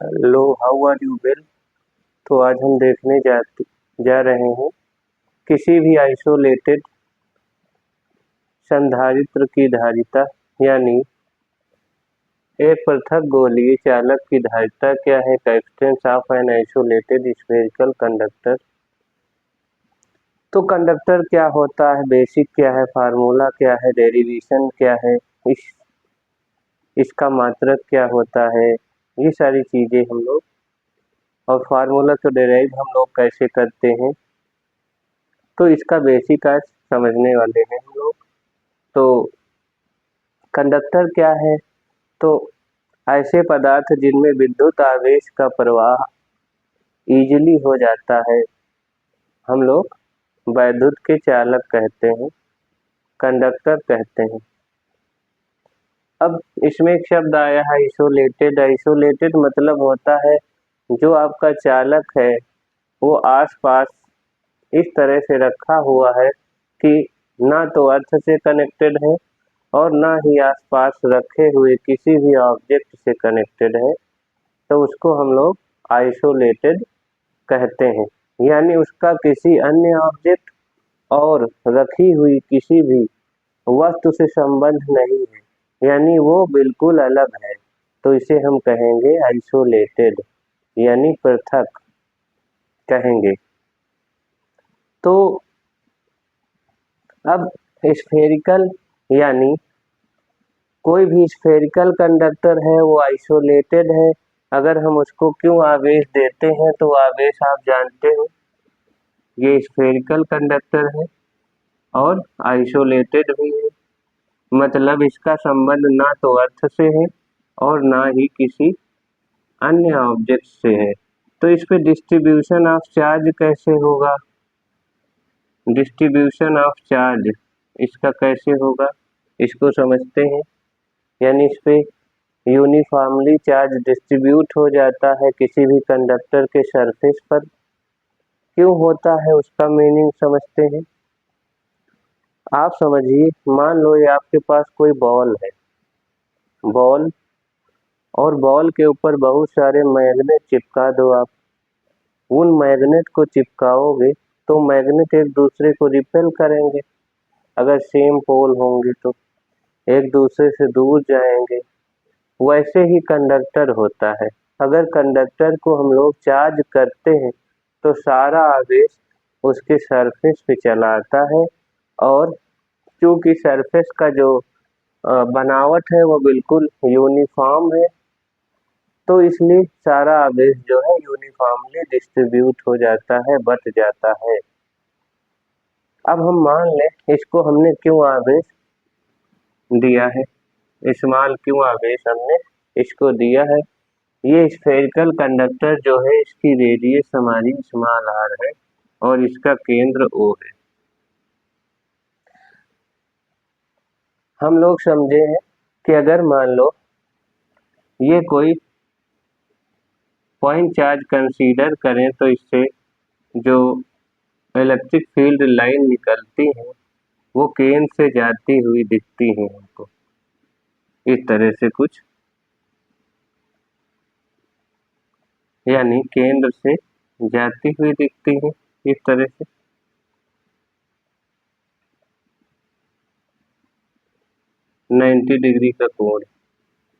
Hello, how are you well. तो आज हम देखने जा रहे हैं किसी भी आइसोलेटेड संधारित्र की धारिता, यानी एक पृथक गोलीय चालक की धारिता क्या है। Capacitance of an isolated spherical conductor. तो कंडक्टर क्या होता है, बेसिक क्या है, फार्मूला क्या है, डेरिवेशन क्या है, इस इसका मात्रक क्या होता है, ये सारी चीजें हम लोग, और फार्मूला को डेराइव हम लोग कैसे करते हैं, तो इसका बेसिक आज समझने वाले हैं हम लोग। तो कंडक्टर क्या है, तो ऐसे पदार्थ जिनमें विद्युत आवेश का प्रवाह इजीली हो जाता है, हम लोग वैद्युत के चालक कहते हैं, कंडक्टर कहते हैं। अब इसमें एक शब्द आया है आइसोलेटेड। आइसोलेटेड मतलब होता है जो आपका चालक है वो आसपास इस तरह से रखा हुआ है कि ना तो अर्थ से कनेक्टेड है और ना ही आसपास रखे हुए किसी भी ऑब्जेक्ट से कनेक्टेड है, तो उसको हम लोग आइसोलेटेड कहते हैं। यानी उसका किसी अन्य ऑब्जेक्ट और रखी हुई किसी भी वस्तु से संबंध नहीं है, यानी वो बिल्कुल अलग है, तो इसे हम कहेंगे आइसोलेटेड, यानी पृथक कहेंगे। तो अब स्फेरिकल, यानी कोई भी स्फेरिकल कंडक्टर है वो आइसोलेटेड है। अगर हम उसको क्यों आवेश देते हैं, तो आवेश आप जानते हो, ये स्फेरिकल कंडक्टर है और आइसोलेटेड भी है, मतलब इसका संबंध ना तो अर्थ से है और ना ही किसी अन्य ऑब्जेक्ट से है। तो इस पे डिस्ट्रीब्यूशन ऑफ चार्ज कैसे होगा, डिस्ट्रीब्यूशन ऑफ चार्ज इसका कैसे होगा, इसको समझते हैं। यानी इस पे यूनिफॉर्मली चार्ज डिस्ट्रीब्यूट हो जाता है किसी भी कंडक्टर के सरफेस पर। क्यों होता है उसका मीनिंग समझते हैं। आप समझिए, मान लो ये आपके पास कोई बॉल है, बॉल, और बॉल के ऊपर बहुत सारे मैग्नेट चिपका दो आप। उन मैग्नेट को चिपकाओगे तो मैग्नेट एक दूसरे को रिपेल करेंगे, अगर सेम पोल होंगे तो एक दूसरे से दूर जाएंगे। वैसे ही कंडक्टर होता है, अगर कंडक्टर को हम लोग चार्ज करते हैं तो सारा आवेश उसके सरफेस पे चला आता है, और चूंकि सरफेस का जो बनावट है वो बिल्कुल यूनिफॉर्म है, तो इसलिए सारा आवेश जो है यूनिफॉर्मली डिस्ट्रीब्यूट हो जाता है, बट जाता है। अब हम मान लें इसको हमने क्यों आवेश दिया है, स्मॉल क्यों आवेश हमने इसको दिया है। ये स्फेरिकल कंडक्टर जो है इसकी रेडियस हमारी स्मॉल आर है और इसका केंद्र ओ है। हम लोग समझे हैं कि अगर मान लो ये कोई पॉइंट चार्ज कंसीडर करें, तो इससे जो इलेक्ट्रिक फील्ड लाइन निकलती है वो केंद्र से जाती हुई दिखती है हमको, इस तरह से कुछ, यानी केंद्र से जाती हुई दिखती है इस तरह से। 90 डिग्री का कोण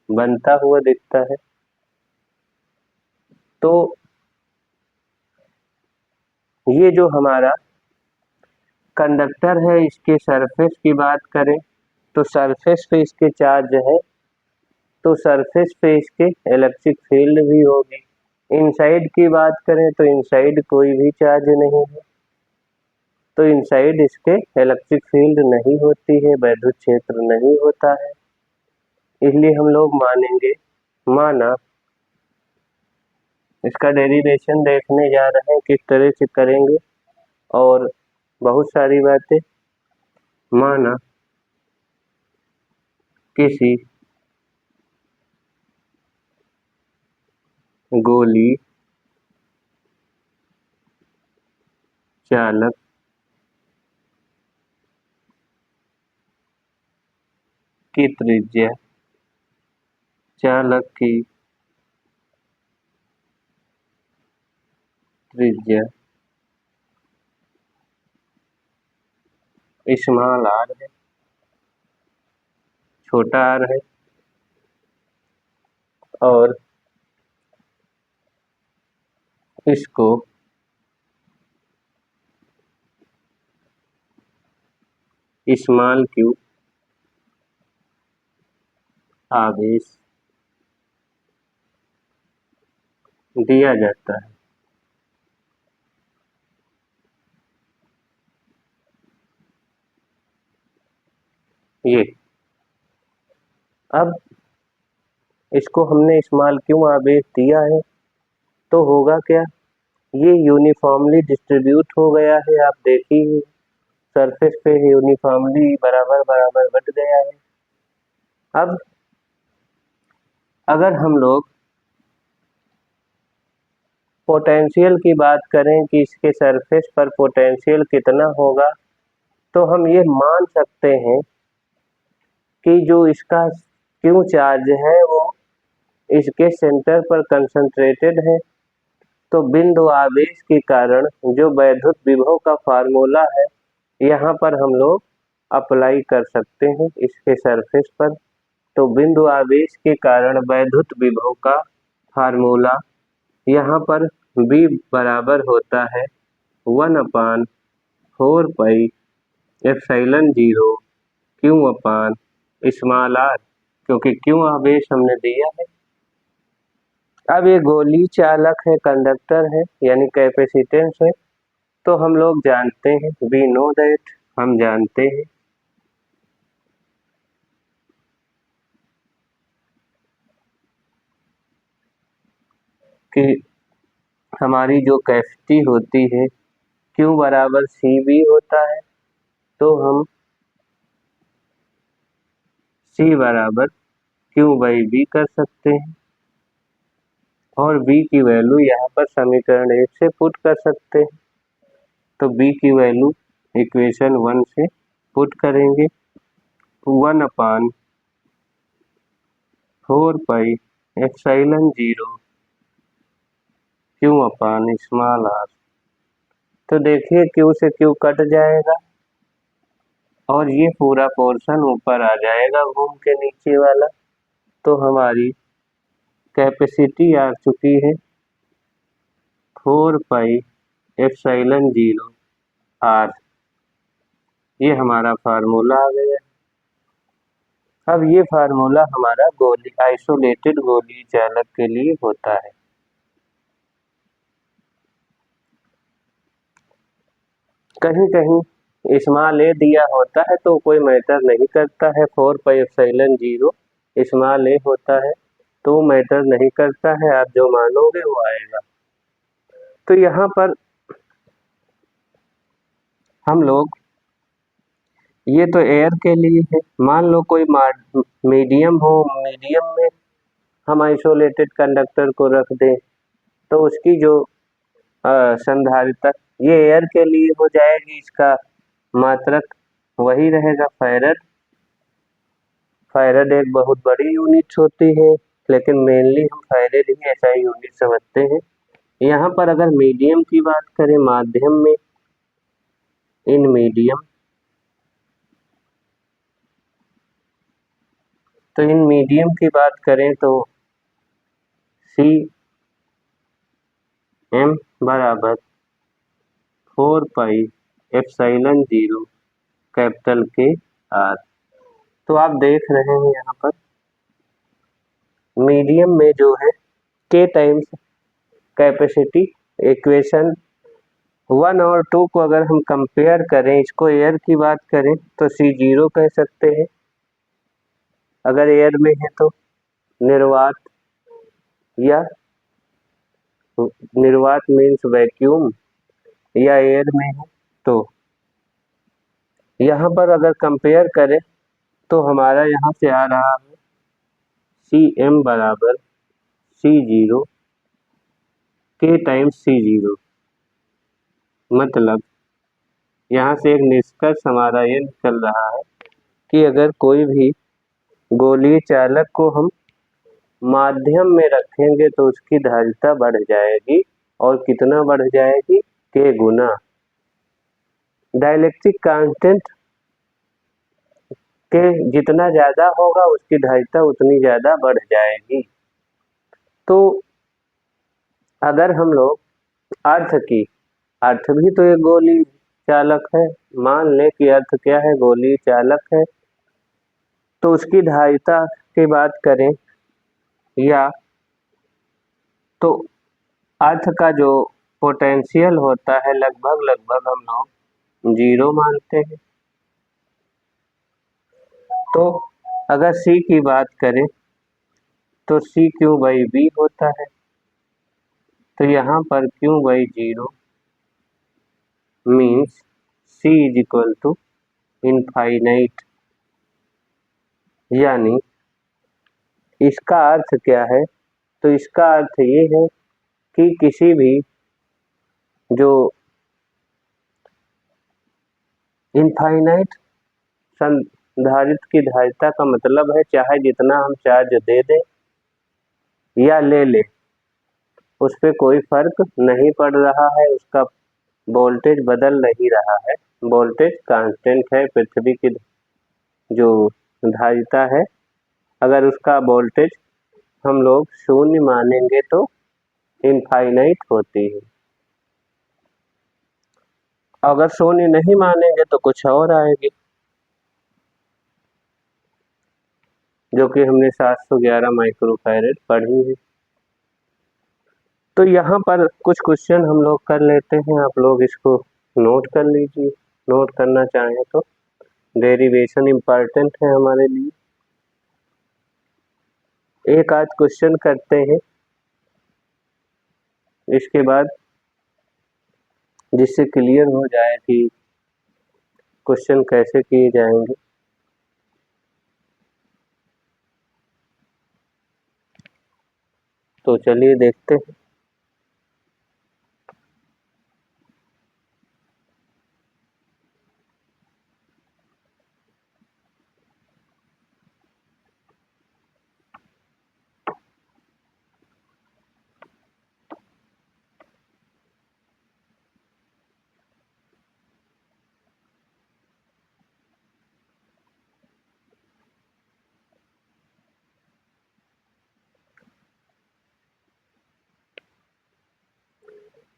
बनता हुआ दिखता है। तो ये जो हमारा कंडक्टर है इसके सरफेस की बात करें तो सरफेस पे इसके चार्ज है, तो सरफेस पे इसके इलेक्ट्रिक फील्ड भी होगी। इनसाइड की बात करें तो इनसाइड कोई भी चार्ज नहीं है, तो इनसाइड इसके इलेक्ट्रिक फील्ड नहीं होती है, वैद्युत क्षेत्र नहीं होता है। इसलिए हम लोग मानेंगे, माना, इसका डेरिवेशन देखने जा रहे हैं किस तरह से करेंगे, और बहुत सारी बातें। माना किसी गोली चालक की त्रिज्या, चालक की त्रिज्या स्मॉल आर है, छोटा आर है, और इसको स्मॉल क्यू आवेश दिया जाता है। ये अब इसको हमने स्मॉल क्यू आवेश दिया है तो होगा क्या, ये यूनिफॉर्मली डिस्ट्रीब्यूट हो गया है। आप देखिए सरफेस पे यूनिफॉर्मली बराबर बराबर बट गया है। अब अगर हम लोग पोटेंशियल की बात करें कि इसके सरफेस पर पोटेंशियल कितना होगा, तो हम ये मान सकते हैं कि जो इसका क्यू चार्ज है वो इसके सेंटर पर कंसंट्रेटेड है। तो बिंदु आवेश के कारण जो वैद्युत विभव का फार्मूला है यहाँ पर हम लोग अप्लाई कर सकते हैं इसके सरफेस पर। तो बिंदु आवेश के कारण वैद्युत विभव का फार्मूला यहाँ पर B बराबर होता है 1/4 पाई एप्सिलॉन 0 Q/r, क्योंकि क्यू आवेश हमने दिया है। अब ये गोलीय चालक है, कंडक्टर है, यानी कैपेसिटेंस है। तो हम लोग जानते हैं, वी नो दैट, हम जानते हैं कि हमारी जो कैपेसिटी होती है Q बराबर CV होता है। तो हम C बराबर Q/V कर सकते हैं और B की वैल्यू यहाँ पर समीकरण 1 से पुट कर सकते हैं। तो B की वैल्यू इक्वेशन 1 से पुट करेंगे 1/4 पाई एप्सिलॉन 0 Q/r। तो देखिए Q से Q कट जाएगा और ये पूरा पोर्शन ऊपर आ जाएगा घूम के नीचे वाला। तो हमारी कैपेसिटी आ चुकी है 4 पाई एप्सिलॉन 0 r। ये हमारा फार्मूला आ गया। अब ये फार्मूला हमारा आइसोलेटेड गोलीय चालक के लिए होता है। कहीं कहीं स्मॉल a दिया होता है तो कोई मैटर नहीं करता है, 4 पाई एप्सिलॉन 0 स्मॉल a होता है तो मैटर नहीं करता है, आप जो मानोगे वो आएगा। तो यहाँ पर हम लोग, ये तो एयर के लिए है, मान लो कोई मीडियम हो, मीडियम में हम आइसोलेटेड कंडक्टर को रख दें तो उसकी जो संधारिता ये एयर के लिए हो जाएगी, इसका मात्रक वही रहेगा फैरड। फैरड एक बहुत बड़ी यूनिट होती है, लेकिन मेनली हम फैरड ही ऐसा यूनिट समझते हैं। यहाँ पर अगर मीडियम की बात करें, माध्यम में, इन मीडियम, तो इन मीडियम की बात करें तो Cm बराबर 4 पाई एप्सिलॉन 0 कैपिटल K/r। तो आप देख रहे हैं यहाँ पर मीडियम में जो है K टाइम्स कैपेसिटी, इक्वेशन 1 और 2 को अगर हम कंपेयर करें, इसको एयर की बात करें तो C0 कह सकते हैं अगर एयर में है तो, निर्वात, या निर्वात मीन्स वैक्यूम, या एयर में है तो। यहाँ पर अगर कंपेयर करें तो हमारा यहाँ से आ रहा है Cm बराबर C0 K टाइम्स C0। मतलब यहाँ से एक निष्कर्ष हमारा ये निकल रहा है कि अगर कोई भी गोलीय चालक को हम माध्यम में रखेंगे तो उसकी धारिता बढ़ जाएगी और कितना बढ़ जाएगी, के गुना। डाइलेक्ट्रिक कांस्टेंट के जितना ज़्यादा होगा उसकी धारिता उतनी ज़्यादा बढ़ जाएगी। तो अगर हम लोग अर्थ भी तो एक गोलीय चालक है, मान ले कि अर्थ क्या है, गोलीय चालक है, तो उसकी धारिता की बात करें या तो अर्थ का जो पोटेंशियल होता है लगभग हम लोग 0 मानते हैं। तो अगर C की बात करें तो C/B होता है, तो यहाँ पर Q/0 मीन्स C = इनफाइनाइट। यानी इसका अर्थ क्या है, तो इसका अर्थ ये है कि किसी भी जो इनफाइनाइट संधारित्र की धारिता का मतलब है चाहे जितना हम चार्ज दे दें या ले लें, उस पर कोई फर्क नहीं पड़ रहा है, उसका वोल्टेज बदल नहीं रहा है, वोल्टेज कांस्टेंट है। पृथ्वी की जो धारिता है, अगर उसका वोल्टेज हम लोग 0 मानेंगे तो इनफाइनाइट होती है, अगर 0 नहीं मानेंगे तो कुछ और आएगी, जो कि हमने 711 माइक्रोफैरेड पढ़ी है। तो यहाँ पर कुछ क्वेश्चन हम लोग कर लेते हैं, आप लोग इसको नोट कर लीजिए, नोट करना चाहें तो डेरिवेशन इम्पॉर्टेंट है हमारे लिए। एक आध क्वेश्चन करते हैं, इसके बाद जिससे क्लियर हो जाए कि क्वेश्चन कैसे किए जाएंगे। तो चलिए देखते हैं।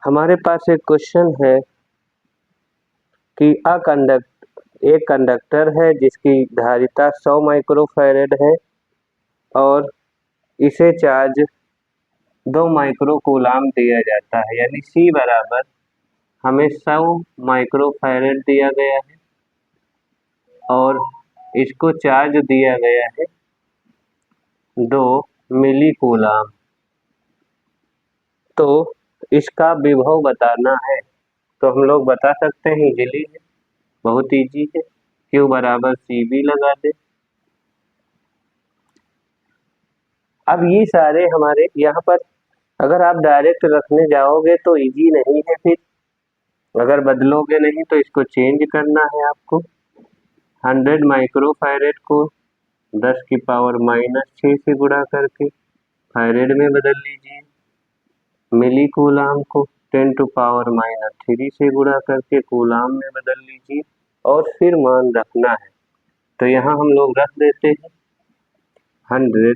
हमारे पास एक क्वेश्चन है कि एक कंडक्टर है जिसकी धारिता 100 माइक्रोफैरेड है और इसे चार्ज 2 माइक्रोकूलाम दिया जाता है, यानी C बराबर हमें 100 माइक्रोफैरेड दिया गया है और इसको चार्ज दिया गया है 2 मिलीकूलाम। तो इसका विभव बताना है, तो हम लोग बता सकते हैं, इजीली है, बहुत इजी है। Q बराबर CB लगा दे। अब ये सारे हमारे यहाँ पर अगर आप डायरेक्ट रखने जाओगे तो इजी नहीं है, फिर अगर बदलोगे नहीं तो इसको चेंज करना है आपको। 100 माइक्रोफैरेड को 10⁻⁻6 से गुणा करके फैरेड में बदल लीजिए, मिली कूलाम को 10⁻³ से गुणा करके कूलाम में बदल लीजिए और फिर मान रखना है। तो यहाँ हम लोग रख देते हैं 100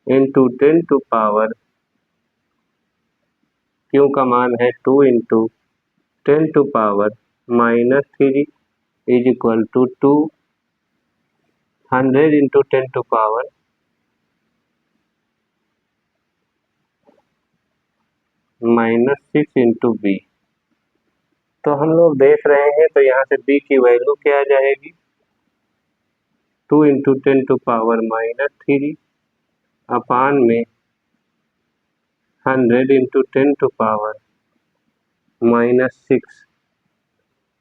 × 10⁻, Q का मान है 2 × 10⁻³ इज इक्वल टू 2, 100 × 10⁻⁻⁻⁶ × B। तो हम लोग देख रहे हैं, तो यहाँ से B की वैल्यू क्या आ जाएगी, 2 × 10⁻³ अपान में 100 × 10⁻⁻⁶।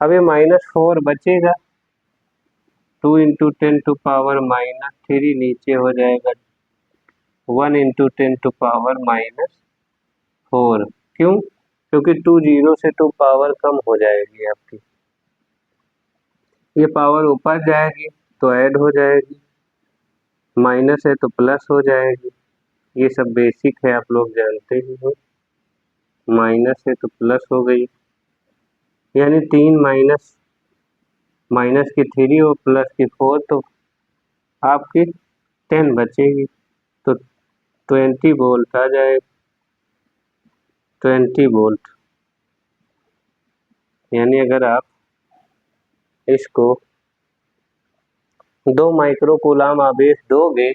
अब ये -4 बचेगा, 2 × 10⁻³ नीचे हो जाएगा 1 × 10⁻⁻⁴। क्यों? क्योंकि 2 0 से तो पावर कम हो जाएगी आपकी, ये पावर ऊपर जाएगी तो ऐड हो जाएगी, माइनस है तो प्लस हो जाएगी, ये सब बेसिक है, आप लोग जानते ही हो। माइनस है तो प्लस हो गई, यानी 3 माइनस माइनस की 3 और प्लस की 4, तो आपकी 10 बचेगी, तो 20 वोल्ट आ जाए, 20 वोल्ट। यानी अगर आप इसको 2 माइक्रोकूलाम आवेश दोगे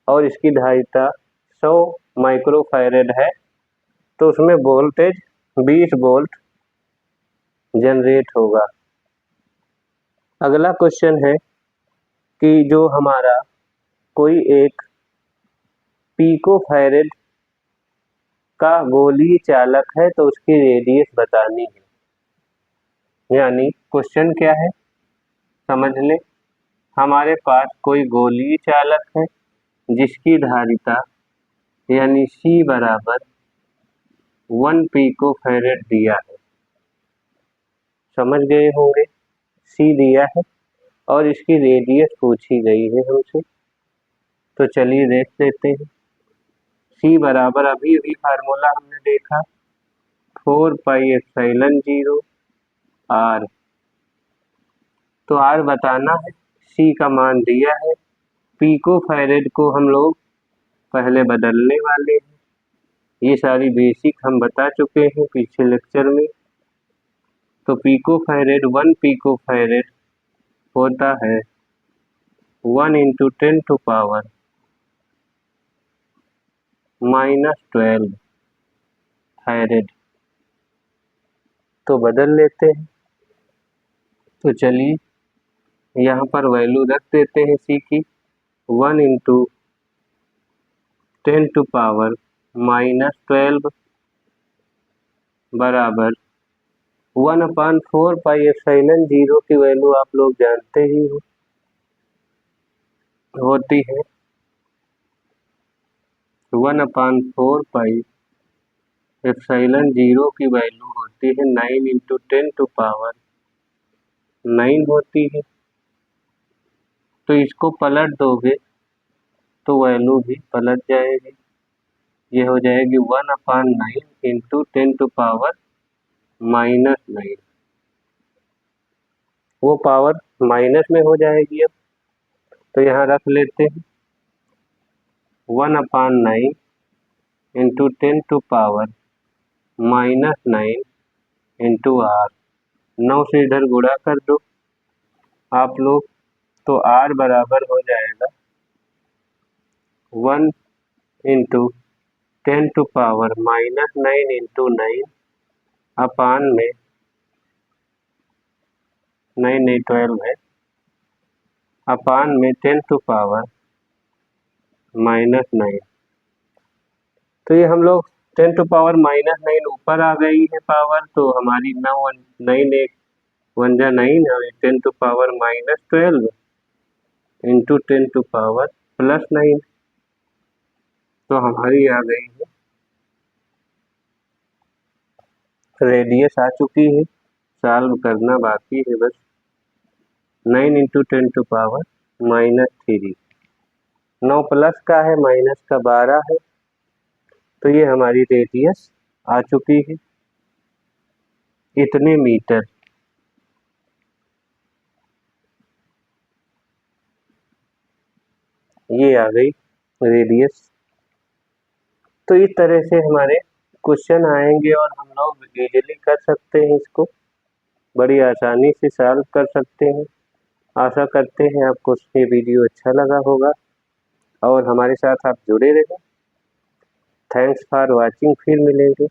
और इसकी धारिता 100 माइक्रोफैरेड है, तो उसमें वोल्टेज 20 वोल्ट जनरेट होगा। अगला क्वेश्चन है कि जो हमारा कोई एक पिकोफैरेड का गोलीय चालक है तो उसकी रेडियस बतानी है। यानी क्वेश्चन क्या है, समझ ले, हमारे पास कोई गोलीय चालक है जिसकी धारिता यानी C बराबर 1 पिकोफैरेड दिया है, समझ गए होंगे, C दिया है और इसकी रेडियस पूछी गई है हमसे। तो चलिए देख लेते हैं। C बराबर अभी फार्मूला हमने देखा 4 पाई एप्सिलॉन 0 R। तो R बताना है, C का मान दिया है, पिकोफैरेड को हम लोग पहले बदलने वाले हैं। ये सारी बेसिक हम बता चुके हैं पिछले लेक्चर में। तो पिकोफैरेड 1 पिकोफैरेड होता है 1 × 10⁻⁻12 फैरेड। तो बदल लेते हैं। तो चलिए यहाँ पर वैल्यू रख देते हैं C की, 1 × 10⁻⁻12 बराबर 1/4 पाई एप्सिलॉन 0 की वैल्यू आप लोग जानते ही हो, होती है 1/4 पाई एप्सिलॉन 0 की वैल्यू होती है 9 × 10⁹ होती है। तो इसको पलट दोगे तो वैल्यू भी पलट जाएगी, ये हो जाएगी 1/9 × 10⁻⁻9। वो पावर माइनस में हो जाएगी। अब तो यहाँ रख लेते हैं 1/9 × 10⁻⁻9 R। 9 से इधर गुणा कर दो आप लोग, तो R बराबर हो जाएगा 1 × 10⁻⁻9 × 9 अपान में 9 नहीं 12 है, अपान में 10⁻⁻9। तो ये हम लोग 10⁻⁻9 ऊपर आ गई है पावर, तो हमारी 9 9 1 1 9 है, 10⁻⁻12 × 10⁻+9, तो हमारी आ गई है रेडियस आ चुकी है। सॉल्व करना बाकी है बस। 9 × 10⁻−3, 9 प्लस का है, माइनस का 12 है, तो ये हमारी रेडियस आ चुकी है इतने मीटर। ये आ गई रेडियस। तो इस तरह से हमारे क्वेश्चन आएंगे और हम लोग इजीली कर सकते हैं, इसको बड़ी आसानी से सॉल्व कर सकते हैं। आशा करते हैं आपको ये वीडियो अच्छा लगा होगा और हमारे साथ आप जुड़े रहें। थैंक्स फॉर वाचिंग, फिर मिलेंगे।